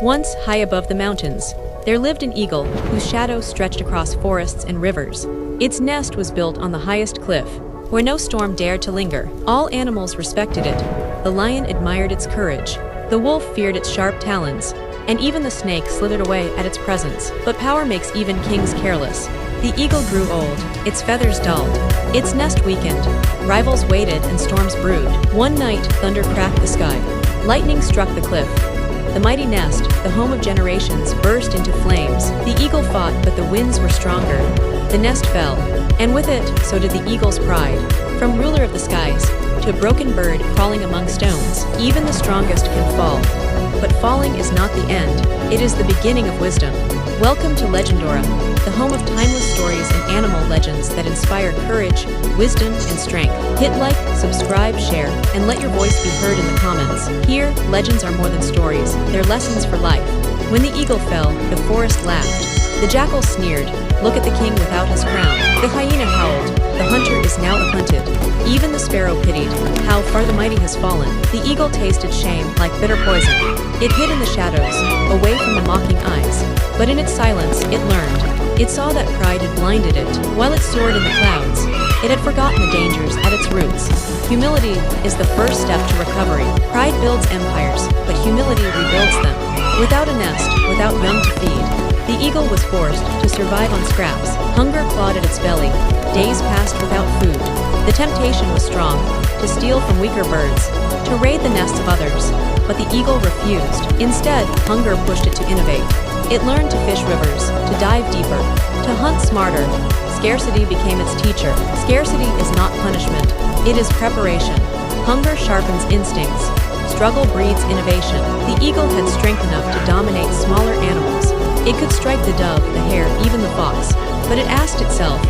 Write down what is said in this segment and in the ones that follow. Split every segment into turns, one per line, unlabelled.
Once, high above the mountains, there lived an eagle whose shadow stretched across forests and rivers. Its nest was built on the highest cliff, where no storm dared to linger. All animals respected it. The lion admired its courage, the wolf feared its sharp talons, and even the snake slithered away at its presence. But power makes even kings careless. The eagle grew old, its feathers dulled, its nest weakened, rivals waited and storms brewed. One night, thunder cracked the sky, lightning struck the cliff. The mighty nest, the home of generations, burst into flames. The eagle fought, but the winds were stronger. The nest fell, and with it, so did the eagle's pride. From ruler of the skies, to a broken bird crawling among stones, even the strongest can fall. But falling is not the end, it is the beginning of wisdom. Welcome to Legendora, the home of timeless stories and animal legends that inspire courage, wisdom, and strength. Hit like, subscribe, share, and let your voice be heard in the comments. Here, legends are more than stories, they're lessons for life. When the eagle fell, the forest laughed. The jackal sneered, "Look at the king without his crown." The hyena howled, "The hunter is now the hunted." Even the sparrow pitied, "How far the mighty has fallen." The eagle tasted shame like bitter poison. It hid in the shadows, away from the mocking eyes. But in its silence, it learned. It saw that pride had blinded it. While it soared in the clouds, it had forgotten the dangers at its roots. Humility is the first step to recovery. Pride builds empires, but humility rebuilds them. Without a nest, without young to feed, the eagle was forced to survive on scraps. Hunger clawed at its belly. Days passed without food. The temptation was strong, to steal from weaker birds, to raid the nests of others. But the eagle refused. Instead, hunger pushed it to innovate. It learned to fish rivers, to dive deeper, to hunt smarter. Scarcity became its teacher. Scarcity is not punishment, it is preparation. Hunger sharpens instincts. Struggle breeds innovation. The eagle had strength enough to dominate smaller animals. It could strike the dove, the hare, even the fox. But it asked itself,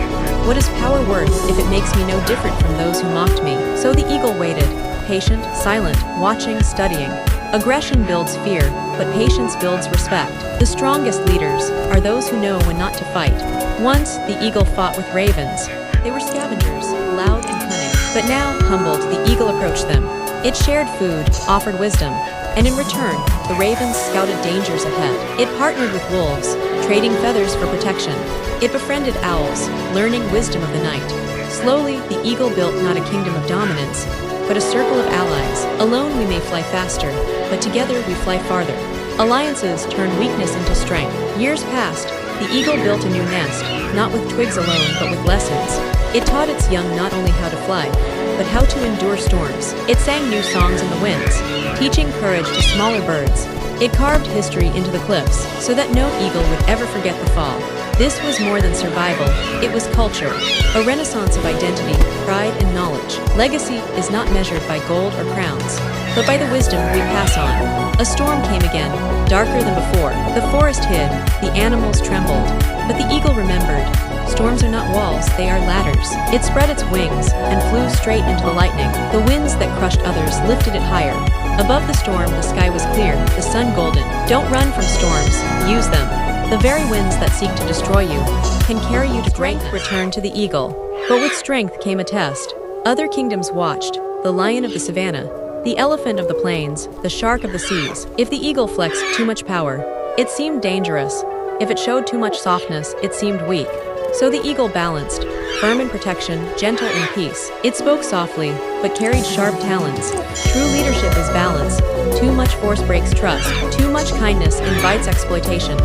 what is power worth if it makes me no different from those who mocked me? So the eagle waited, patient, silent, watching, studying. Aggression builds fear, but patience builds respect. The strongest leaders are those who know when not to fight. Once, the eagle fought with ravens. They were scavengers, loud and cunning. But now, humbled, the eagle approached them. It shared food, offered wisdom, and in return, the ravens scouted dangers ahead. It partnered with wolves, trading feathers for protection. It befriended owls, learning wisdom of the night. Slowly, the eagle built not a kingdom of dominance, but a circle of allies. Alone we may fly faster, but together we fly farther. Alliances turn weakness into strength. Years passed, the eagle built a new nest, not with twigs alone, but with lessons. It taught its young not only how to fly, but how to endure storms. It sang new songs in the winds, teaching courage to smaller birds. It carved history into the cliffs, so that no eagle would ever forget the fall. This was more than survival, it was culture, a renaissance of identity, pride, and knowledge. Legacy is not measured by gold or crowns, but by the wisdom we pass on. A storm came again, darker than before. The forest hid, the animals trembled, but the eagle remembered. Storms are not walls, they are ladders. It spread its wings and flew straight into the lightning. The winds that crushed others lifted it higher. Above the storm, the sky was clear, the sun golden. Don't run from storms, use them. The very winds that seek to destroy you can carry you to strength. Returned to the eagle. But with strength came a test. Other kingdoms watched, the lion of the savannah, the elephant of the plains, the shark of the seas. If the eagle flexed too much power, it seemed dangerous. If it showed too much softness, it seemed weak. So the eagle balanced, firm in protection, gentle in peace. It spoke softly, but carried sharp talons. True leadership is balance. Too much force breaks trust. Too much kindness invites exploitation.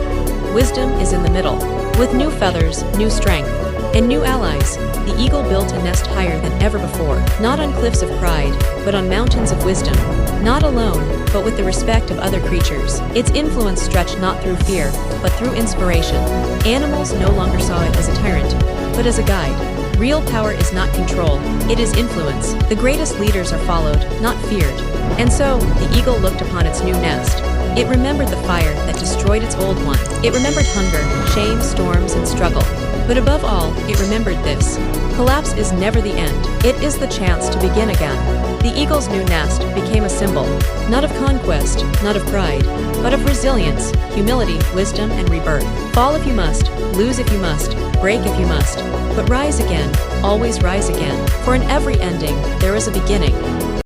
Wisdom is in the middle. With new feathers, new strength, and new allies, the eagle built a nest higher than ever before. Not on cliffs of pride, but on mountains of wisdom. Not alone, but with the respect of other creatures. Its influence stretched not through fear, but through inspiration. Animals no longer saw it as a tyrant, but as a guide. Real power is not control, it is influence. The greatest leaders are followed, not feared. And so, the eagle looked upon its new nest. It remembered the fire that destroyed its old one. It remembered hunger, shame, storms, and struggle. But above all, it remembered this. Collapse is never the end. It is the chance to begin again. The eagle's new nest became a symbol, not of conquest, not of pride, but of resilience, humility, wisdom, and rebirth. Fall if you must, lose if you must, break if you must, but rise again, always rise again. For in every ending, there is a beginning.